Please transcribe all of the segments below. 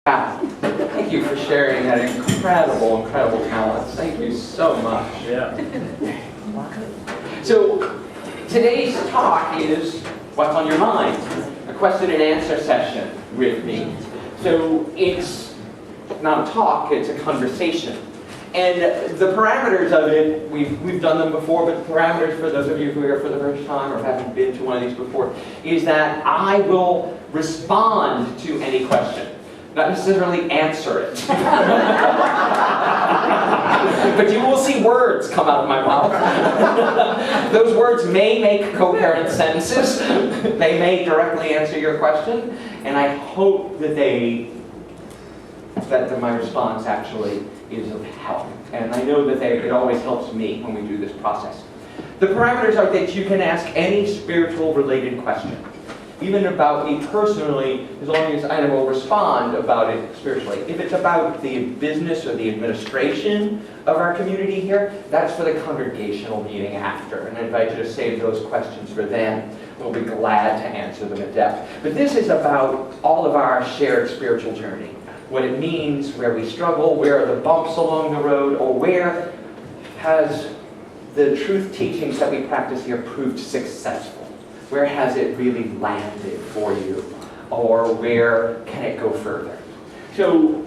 Wow. Thank you for sharing that incredible talent. Thank you so much. Yeah. So today's talk is What's on Your Mind? A question and answer session with me. So it's not a talk, it's a conversation. And the parameters of it, we've done them before, but the parameters for those of you who are here for the first time or haven't been to one of these before, is that I will respond to any question. Not necessarily answer it. But you will see words come out of my mouth. Those words may make coherent sentences. They may directly answer your question. And I hope that my response actually is of help. And I know that it always helps me when we do this process. The parameters are that you can ask any spiritual related question. Even about me personally, as long as I will respond about it spiritually. If it's about the business or the administration of our community here, that's for the congregational meeting after. And I invite you to save those questions for then. We'll be glad to answer them in depth. But this is about all of our shared spiritual journey. What it means, where we struggle, where are the bumps along the road, or where has the truth teachings that we practice here proved successful? Where has it really landed for you? Or where can it go further? So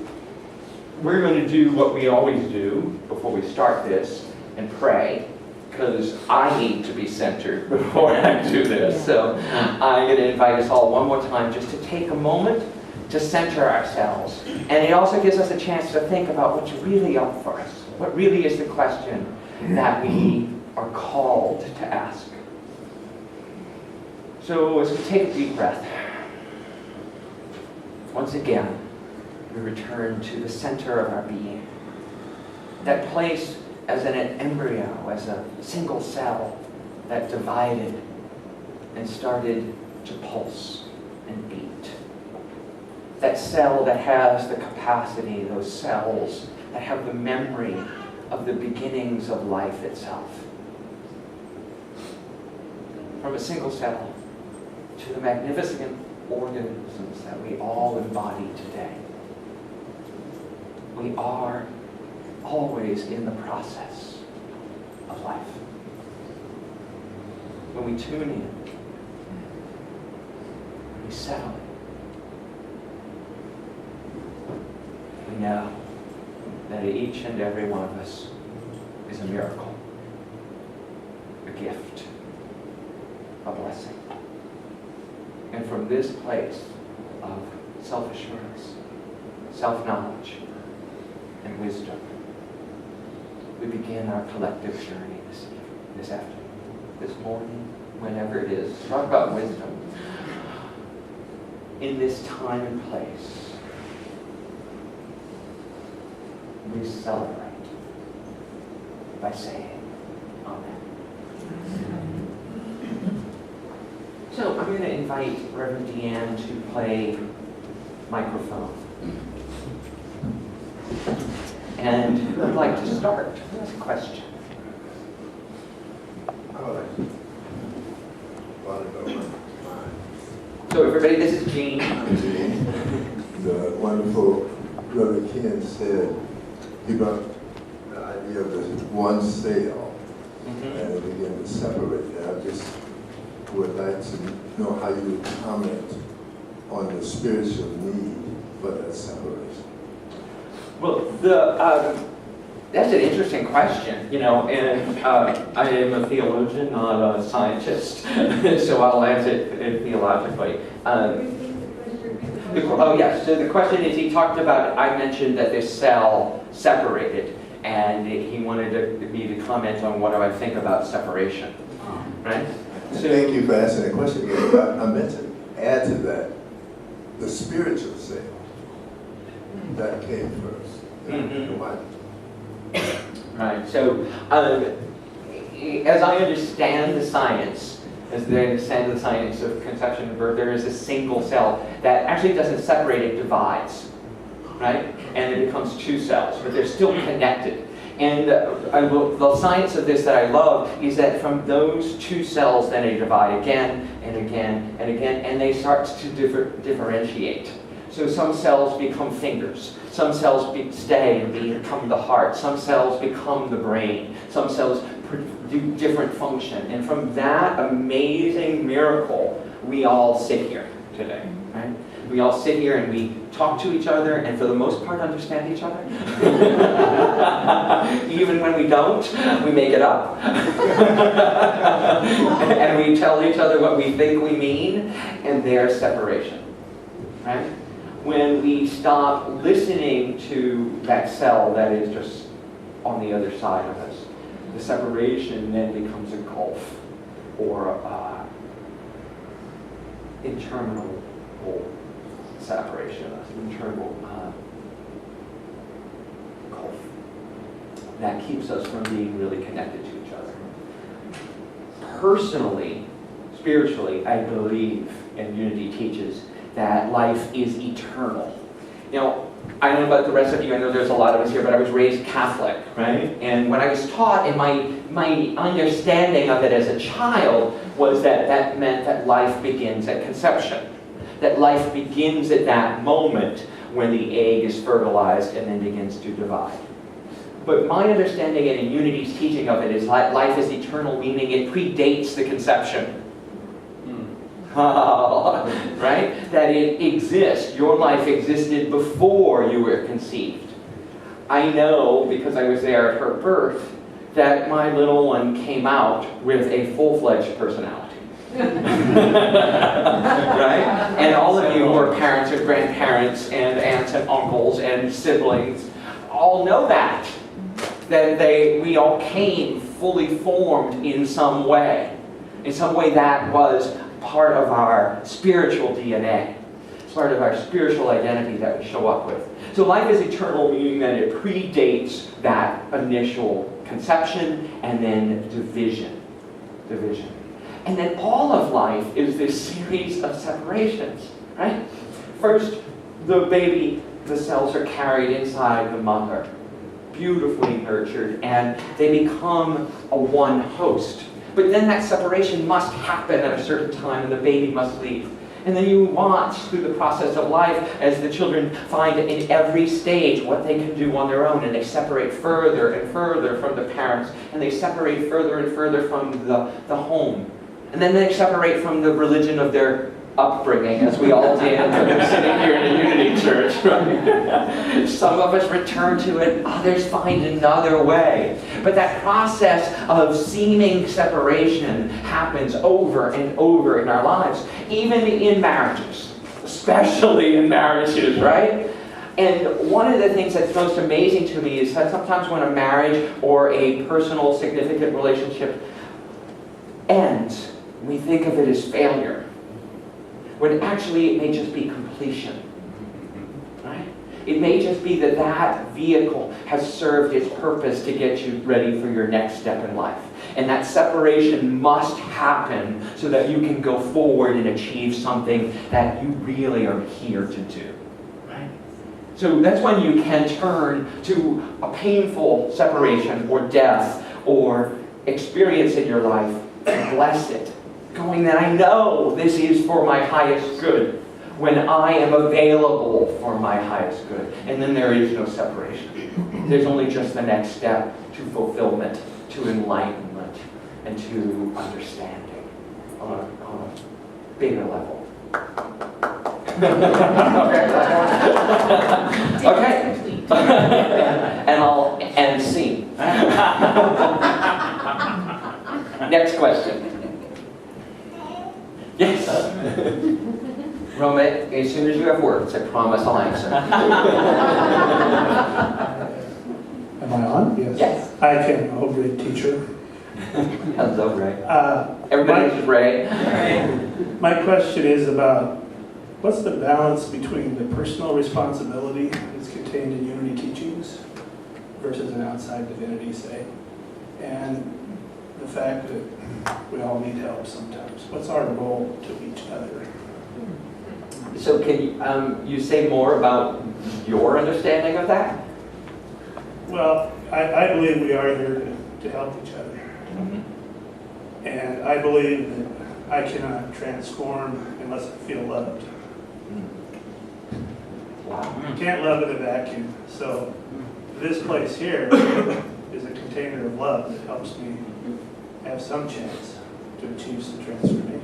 we're going to do what we always do before we start this and pray, because I need to be centered before I do this. So I'm going to invite us all one more time just to take a moment to center ourselves. And it also gives us a chance to think about what's really up for us. What really is the question that we are called to ask? So as we take a deep breath, once again, we return to the center of our being. That place as an embryo, as a single cell that divided and started to pulse and beat. That cell that has the capacity, those cells that have the memory of the beginnings of life itself. From a single cell to the magnificent organisms that we all embody today. We are always in the process of life. When we tune in, when we settle in, we know that each and every one of us is a miracle, a gift, a blessing. And from this place of self-assurance, self-knowledge, and wisdom, we begin our collective journey this afternoon, this morning, whenever it is. Talk about wisdom. In this time and place, we celebrate by saying Amen. So I'm going to invite Reverend Deanne to play microphone. And who would like to start with a question? So everybody, this is Gene. The wonderful Brother Ken said he brought the idea of this one cell and it began to separate. And I just would like to know how you would comment on the spiritual need for that separation. Well, that's an interesting question, and I am a theologian, not a scientist, so I'll answer it theologically. So the question is, he talked about, I mentioned that this cell separated, and he wanted me to comment on what do I think about separation, right? So, thank you for asking that question again. I meant to add to that, the spiritual cell, that came first. Right, so as I understand the science, of conception and birth, there is a single cell that actually doesn't separate, it divides, right? And it becomes two cells, but they're still connected. And the science of this that I love is that from those two cells, then they divide again and again and again, and they start to differentiate. So some cells become fingers. Some cells stay and become the heart. Some cells become the brain. Some cells do different function. And from that amazing miracle, we all sit here today, right? We all sit here and we talk to each other and for the most part understand each other. Even when we don't, we make it up. And we tell each other what we think we mean, and there's separation, right? When we stop listening to that cell that is just on the other side of us, the separation then becomes a gulf or interminable separation, internal gulf that keeps us from being really connected to each other. Personally, spiritually, I believe, and Unity teaches, that life is eternal. Now, I don't know about the rest of you, I know there's a lot of us here, but I was raised Catholic, right? And when I was taught, and my understanding of it as a child was that meant that life begins at conception. That life begins at that moment when the egg is fertilized and then begins to divide. But my understanding and in Unity's teaching of it is that life is eternal, meaning it predates the conception. Right? That it exists. Your life existed before you were conceived. I know, because I was there at her birth, that my little one came out with a full-fledged personality. Right? And all of you who are parents and grandparents and aunts and uncles and siblings all know that we all came fully formed in some way. In some way that was part of our spiritual DNA. It's part of our spiritual identity that we show up with. So life is eternal, meaning that it predates that initial conception and then division. And then all of life is this series of separations, right? First, the baby, the cells are carried inside the mother, beautifully nurtured, and they become a one host. But then that separation must happen at a certain time, and the baby must leave. And then you watch through the process of life as the children find in every stage what they can do on their own, and they separate further and further from the parents, and they separate further and further from the home. And then they separate from the religion of their upbringing, as we all did sitting here in a Unity church. Right? Some of us return to it, others find another way. But that process of seeming separation happens over and over in our lives, even in marriages, especially in marriages, right? And one of the things that's most amazing to me is that sometimes when a marriage or a personal significant relationship ends, we think of it as failure, when actually it may just be completion, right? It may just be that that vehicle has served its purpose to get you ready for your next step in life. And that separation must happen so that you can go forward and achieve something that you really are here to do, right? So that's when you can turn to a painful separation or death or experience in your life and bless it, going that I know this is for my highest good, when I am available for my highest good. And then there is no separation. There's only just the next step to fulfillment, to enlightenment, and to understanding on a bigger level. Okay. And I'll end scene. Next question. Yes. Roma, as soon as you have words, I promise I'll answer. Am I on? Yes. Yes. Hi, Ken. Oh, great teacher. Hello, Ray. Everybody is Ray. My question is about what's the balance between the personal responsibility that's contained in Unity teachings versus an outside divinity, say, and the fact that we all need help sometimes. What's our role to each other? So can you say more about your understanding of that? Well, I believe we are here to help each other. Mm-hmm. And I believe that I cannot transform unless I feel loved. Wow. You can't love in a vacuum. So this place here is a container of love that helps me have some chance to achieve some transformation.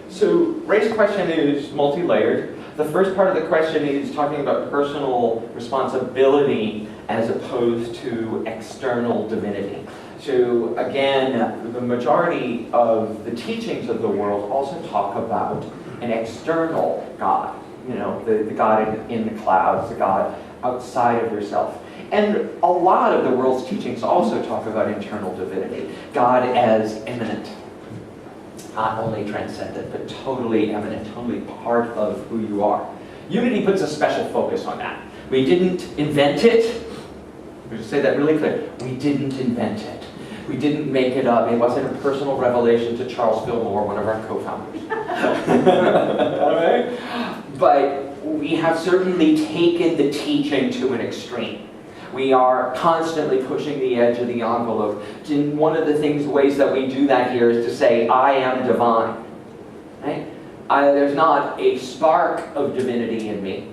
So Ray's question is multi-layered. The first part of the question is talking about personal responsibility as opposed to external divinity. So again, the majority of the teachings of the world also talk about an external God. You know, the God in the clouds, the God outside of yourself. And a lot of the world's teachings also talk about internal divinity. God as immanent. Not only transcendent, but totally eminent, totally part of who you are. Unity puts a special focus on that. We didn't invent it. We should say that really clear. We didn't invent it. We didn't make it up. It wasn't a personal revelation to Charles Fillmore, one of our co-founders. Okay? But we have certainly taken the teaching to an extreme. We are constantly pushing the edge of the envelope. And one of the ways that we do that here is to say, I am divine. Right? There's not a spark of divinity in me.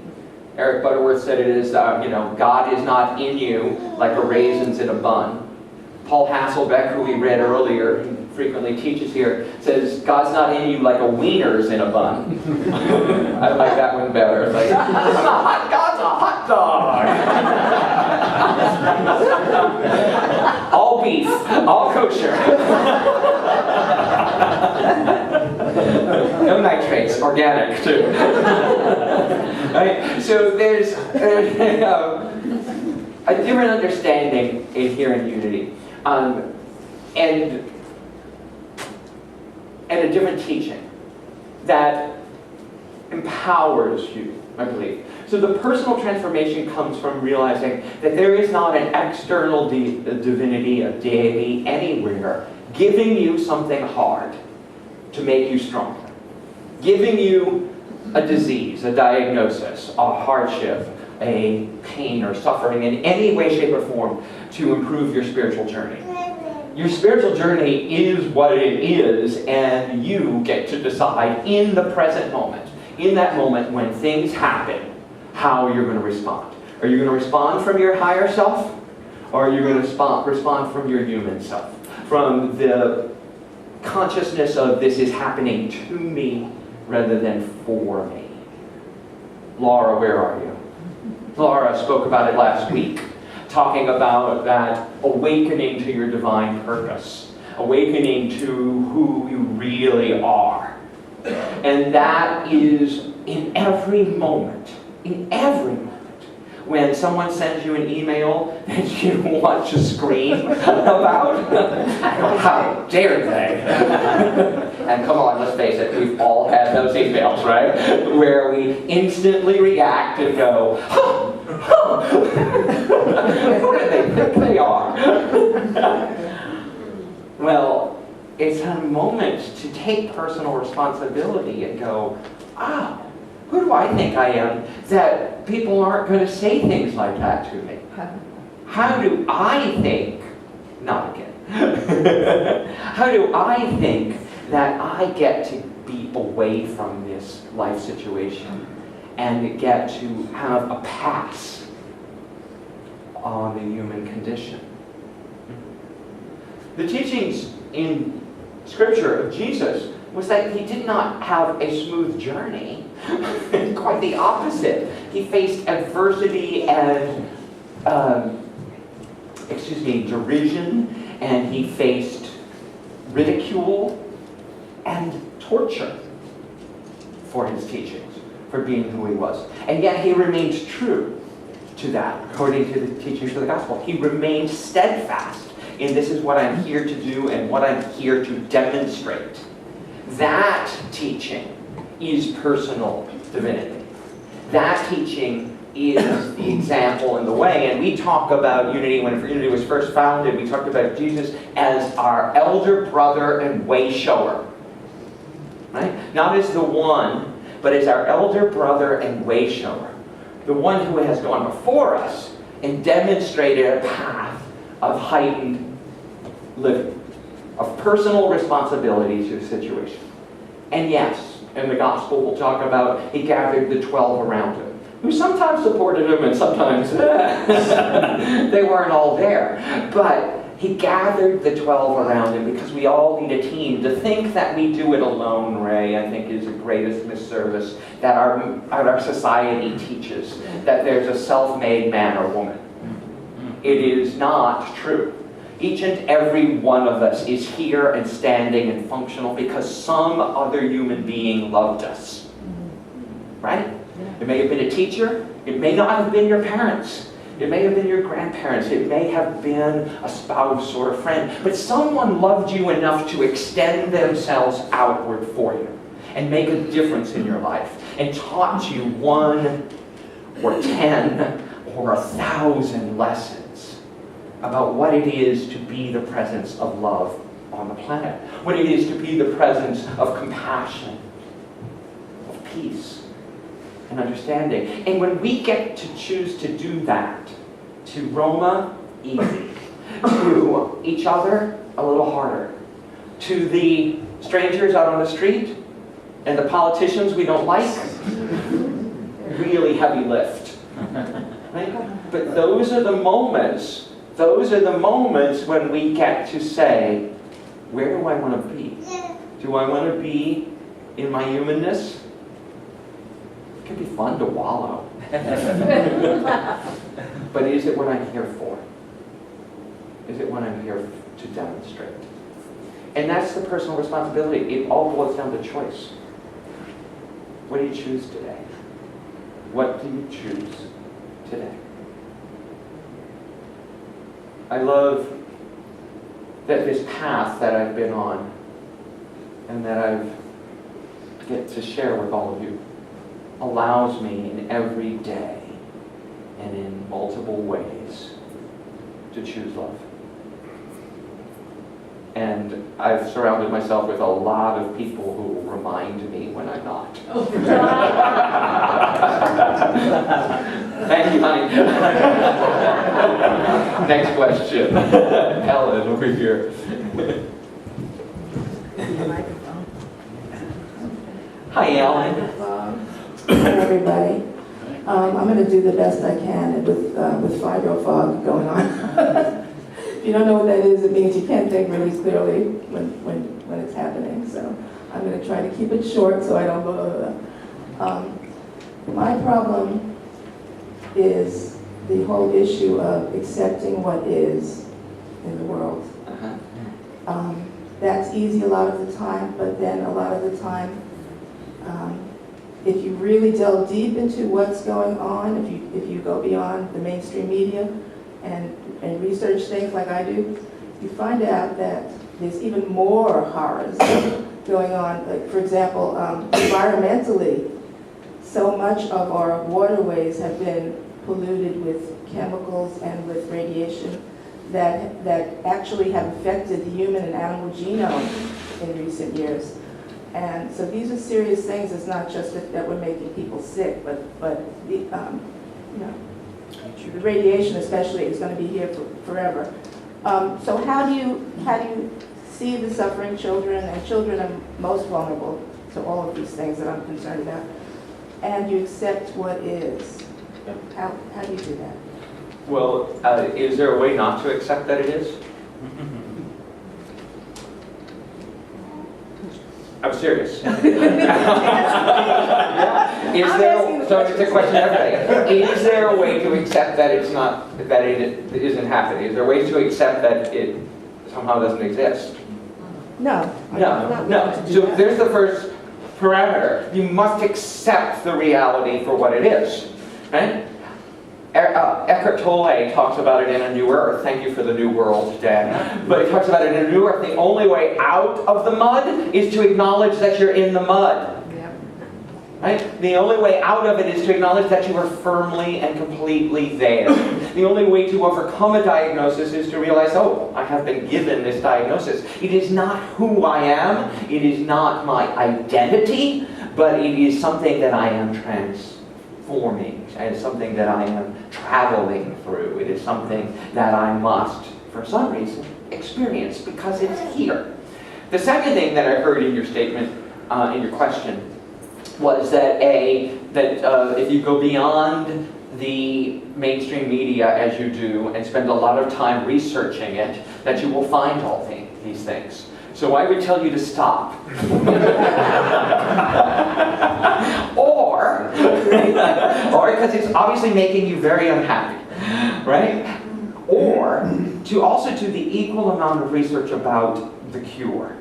Eric Butterworth said it is, God is not in you like a raisins in a bun. Paul Hasselbeck, who we read earlier, he frequently teaches here, says, God's not in you like a wieners in a bun. I like that one better. It's like, God's a hot dog. All beef, all kosher. No nitrates, organic too. Right? So there's a different understanding here in Unity. And a different teaching that empowers you, I believe. So the personal transformation comes from realizing that there is not an external divinity, a deity anywhere giving you something hard to make you stronger. Giving you a disease, a diagnosis, a hardship, a pain or suffering in any way, shape, or form to improve your spiritual journey. Your spiritual journey is what it is, and you get to decide in the present moment, in that moment when things happen, how you're going to respond. Are you going to respond from your higher self, or are you going to respond from your human self? From the consciousness of this is happening to me rather than for me. Laura, where are you? Laura spoke about it last week, talking about that awakening to your divine purpose, awakening to who you really are. And that is in every moment, when someone sends you an email that you want to scream about, how dare they? And come on, let's face it, we've all had those emails, right? Where we instantly react and go, who do they think they are? Well, it's a moment to take personal responsibility and go, who do I think I am that people aren't going to say things like that to me? How do I think, not again, how do I think that I get to be away from this life situation and get to have a pass on the human condition? The teachings in Scripture of Jesus was that he did not have a smooth journey. Quite the opposite. He faced adversity and, derision, and he faced ridicule and torture for his teachings, for being who he was. And yet he remained true to that, according to the teachings of the gospel. He remained steadfast in this is what I'm here to do and what I'm here to demonstrate. That teaching is personal divinity. That teaching is the example and the way. And we talk about unity, when unity was first founded, we talked about Jesus as our elder brother and way shower. Right? Not as the one, but as our elder brother and way shower. The one who has gone before us and demonstrated a path of heightened living, of personal responsibility to the situation. And yes, in the gospel will talk about he gathered the 12 around him, who sometimes supported him and sometimes they weren't all there. But he gathered the 12 around him because we all need a team. To think that we do it alone, Ray, I think is the greatest misservice that our society teaches, that there's a self-made man or woman. It is not true. Each and every one of us is here and standing and functional because some other human being loved us. Right? It may have been a teacher. It may not have been your parents. It may have been your grandparents. It may have been a spouse or a friend. But someone loved you enough to extend themselves outward for you and make a difference in your life and taught you 1 or 10 or 1,000 lessons about what it is to be the presence of love on the planet, what it is to be the presence of compassion, of peace, and understanding. And when we get to choose to do that, to Roma, easy. To each other, a little harder. To the strangers out on the street and the politicians we don't like, really heavy lift. Right? But those are the moments when we get to say, where do I want to be? Do I want to be in my humanness? It can be fun to wallow. But is it what I'm here for? Is it what I'm here to demonstrate? And that's the personal responsibility. It all boils down to choice. What do you choose today? What do you choose today? I love that this path that I've been on and that I've get to share with all of you allows me in every day and in multiple ways to choose love. And I've surrounded myself with a lot of people who will remind me when I'm not. Thank you, honey. Next question. Ellen, over here. Hi, Ellen. Hi, everybody. I'm going to do the best I can with fibro fog going on. If you don't know what that is, it means you can't think really clearly when it's happening. So I'm going to try to keep it short so I don't go. My problem is the whole issue of accepting what is in the world. That's easy a lot of the time, but then a lot of the time, if you really delve deep into what's going on, if you go beyond the mainstream media and research things like I do, you find out that there's even more horrors going on. Like, for example, environmentally, so much of our waterways have been polluted with chemicals and with radiation that actually have affected the human and animal genome in recent years. And so these are serious things. It's not just that we're making people sick, but the, the radiation especially is going to be here forever. So how do you see the suffering children, and children are most vulnerable to all of these things that I'm concerned about, and you accept what is? How do you do that? Well, is there a way not to accept that it is? I'm serious. Is there? So it's a question every day. Is there a way to accept that it's not, that it isn't happening? Is there ways to accept that it somehow doesn't exist? No. No. So there's the first parameter. You must accept the reality for what it is. Right? Eckhart Tolle talks about it in A New Earth. Thank you for the New World, Dad. But he talks about it in A New Earth. The only way out of the mud is to acknowledge that you're in the mud. Right? The only way out of it is to acknowledge that you are firmly and completely there. The only way to overcome a diagnosis is to realize, oh, I have been given this diagnosis. It is not who I am. It is not my identity, but it is something that I am transforming. It is something that I am traveling through. It is something that I must, for some reason, experience because it's here. The second thing that I heard in your statement, in your question, was that if you go beyond the mainstream media as you do and spend a lot of time researching it, that you will find all these things. So I would tell you to stop. or because it's obviously making you very unhappy, right? Or to also do the equal amount of research about the cure.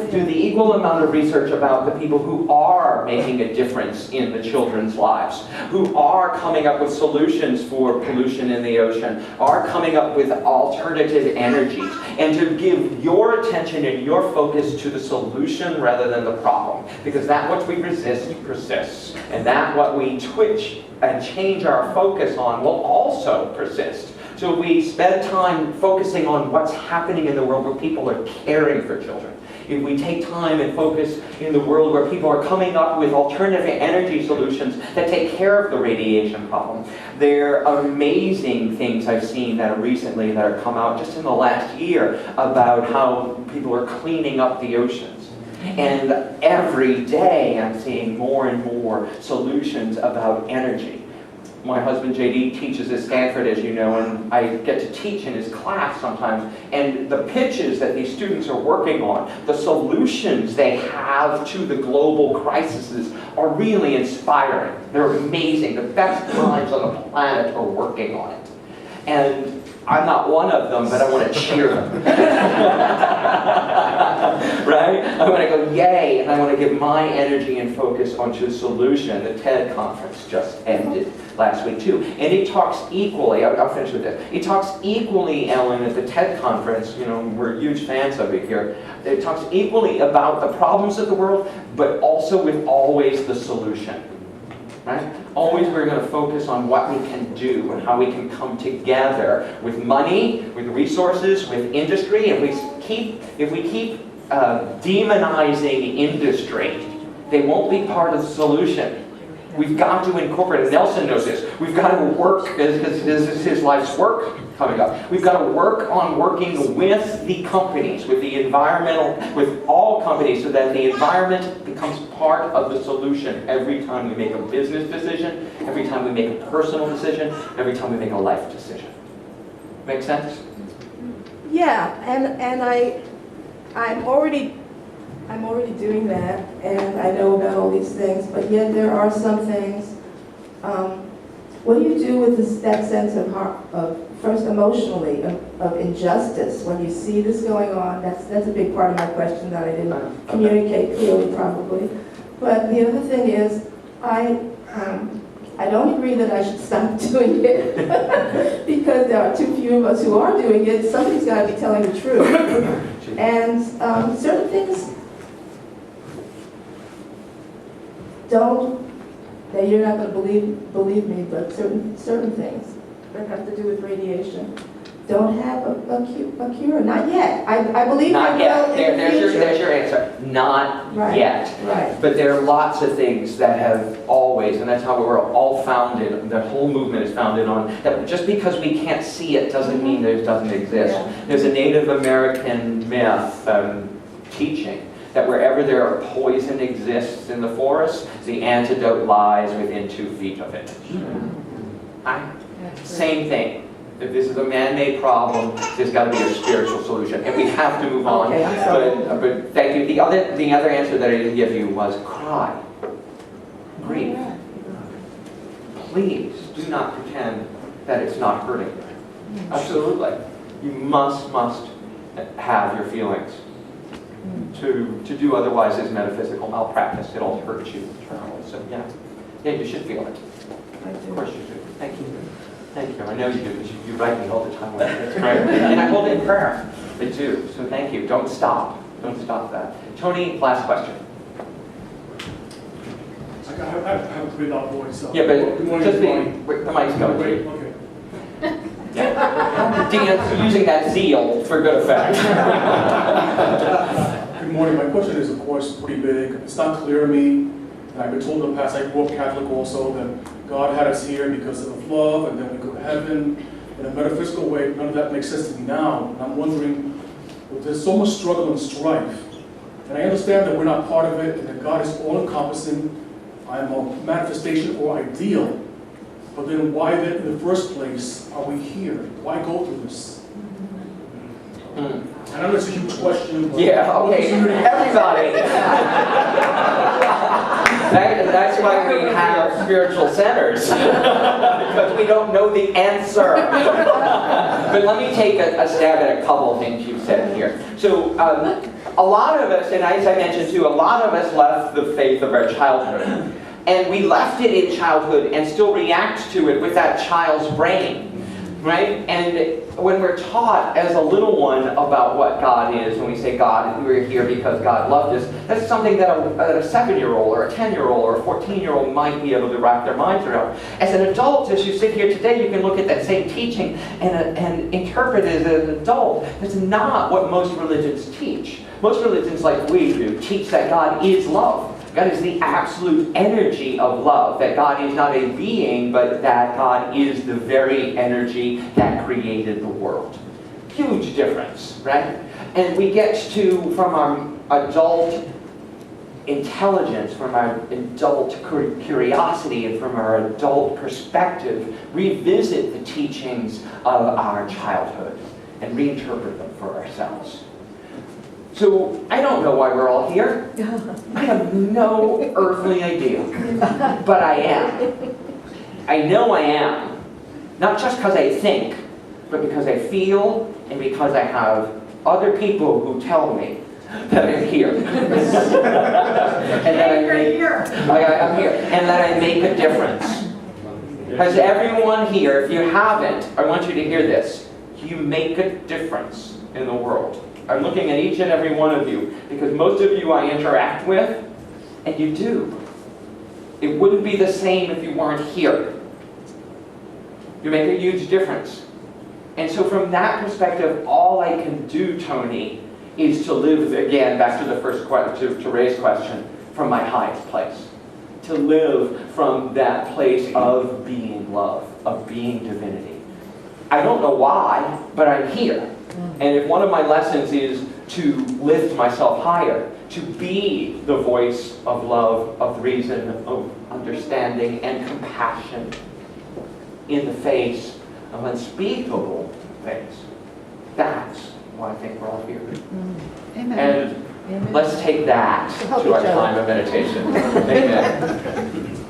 Do the equal amount of research about the people who are making a difference in the children's lives, who are coming up with solutions for pollution in the ocean, are coming up with alternative energies, and to give your attention and your focus to the solution rather than the problem. Because that what we resist persists, and that what we twitch and change our focus on will also persist. So we spend time focusing on what's happening in the world where people are caring for children. If we take time and focus in the world where people are coming up with alternative energy solutions that take care of the radiation problem. There are amazing things I've seen that recently that have come out just in the last year about how people are cleaning up the oceans. And every day I'm seeing more and more solutions about energy. My husband, JD, teaches at Stanford, as you know, and I get to teach in his class sometimes. And the pitches that these students are working on, the solutions they have to the global crises are really inspiring. They're amazing. The best minds on the planet are working on it. And I'm not one of them, but I want to cheer them. Right? I want to go, yay, and I want to give my energy and focus onto a solution. The TED conference just ended last week too. And it talks equally, I'll finish with this. It talks equally, Ellen, at the TED conference, you know, we're huge fans of it here. It talks equally about the problems of the world, but also with always the solution. Right? Always we're going to focus on what we can do and how we can come together with money, with resources, with industry. If we keep demonizing industry, they won't be part of the solution. We've got to incorporate, and Nelson knows this, we've got to work, because this is his life's work coming up, we've got to work on working with the companies, with the environmental, with all companies, so that the environment becomes part of the solution every time we make a business decision, every time we make a personal decision, every time we make a life decision. Make sense? Yeah, and I'm already doing that, and I know about all these things, but yet there are some things. What do you do with that sense of first emotionally, of injustice when you see this going on? That's a big part of my question that I didn't communicate clearly, probably. But the other thing is, I don't agree that I should stop doing it because there are too few of us who are doing it. Somebody's got to be telling the truth, and certain things. That you're not going to believe me, but certain things that have to do with radiation don't have a cure. Not yet. I believe not they yet. will in the future. There's your answer. Not yet. Right. But there are lots of things that have always, and that's how we're all founded, the whole movement is founded on, that just because we can't see it doesn't mean that it doesn't exist. Yeah. There's a Native American myth teaching that wherever there are poison exists in the forest, the antidote lies within 2 feet of it. Same thing. If this is a man-made problem, there's got to be a spiritual solution, and we have to move on. Okay, I'm sorry. But thank you. The other answer that I didn't give you was cry, grieve. Please do not pretend that it's not hurting you. Absolutely, you must have your feelings. To do otherwise is metaphysical malpractice. It'll hurt you eternally. So yeah, you should feel it. Of course you do. Thank you. Thank you. I know you do because you write me all the time. That's great. And I hold it in prayer. I do. So thank you. Don't stop. Don't stop that. Tony, last question. I have a pretty loud voice. So. Yeah, but Good morning, just everybody. the mic's going. Wait, okay. Yeah. Dan's using that zeal for good effect. Good morning. My question is, of course, pretty big. It's not clear to me, and I've been told in the past, I grew up Catholic also, that God had us here because of love, and then we go to heaven. In a metaphysical way, none of that makes sense to me now. And I'm wondering, well, there's so much struggle and strife, and I understand that we're not part of it, and that God is all-encompassing, I'm a manifestation or ideal. But then why then in the first place are we here? Why go through this? I know it's a huge question. But Yeah, what okay, is unity? everybody. That's why we have spiritual centers, because we don't know the answer. But let me take a stab at a couple of things you said here. So, a lot of us, and as I mentioned too, a lot of us left the faith of our childhood. And we left it in childhood and still react to it with that child's brain. Right? And when we're taught as a little one about what God is, when we say God, we're here because God loved us, that's something that a 7-year-old or a 10-year-old or a 14-year-old might be able to wrap their minds around. As an adult, as you sit here today, you can look at that same teaching and interpret it as an adult. That's not what most religions teach. Most religions, like we do, teach that God is love. God is the absolute energy of love, that God is not a being, but that God is the very energy that created the world. Huge difference, right? And we get to, from our adult intelligence, from our adult curiosity, and from our adult perspective, revisit the teachings of our childhood and reinterpret them for ourselves. So, I don't know why we're all here. I have no earthly idea. But I am. I know I am. Not just because I think, but because I feel and because I have other people who tell me that I'm here. And that I'm here. And that I make a difference. Has everyone here, if you haven't, I want you to hear this. You make a difference in the world. I'm looking at each and every one of you, because most of you I interact with, and you do. It wouldn't be the same if you weren't here. You make a huge difference. And so from that perspective, all I can do, Tony, is to live, again, back to the first question, to Ray's question, from my highest place. To live from that place of being love, of being divinity. I don't know why, but I'm here. And if one of my lessons is to lift myself higher, to be the voice of love, of reason, of understanding, and compassion in the face of unspeakable things, that's why I think we're all here. Amen. And let's take that to our time of meditation. Amen.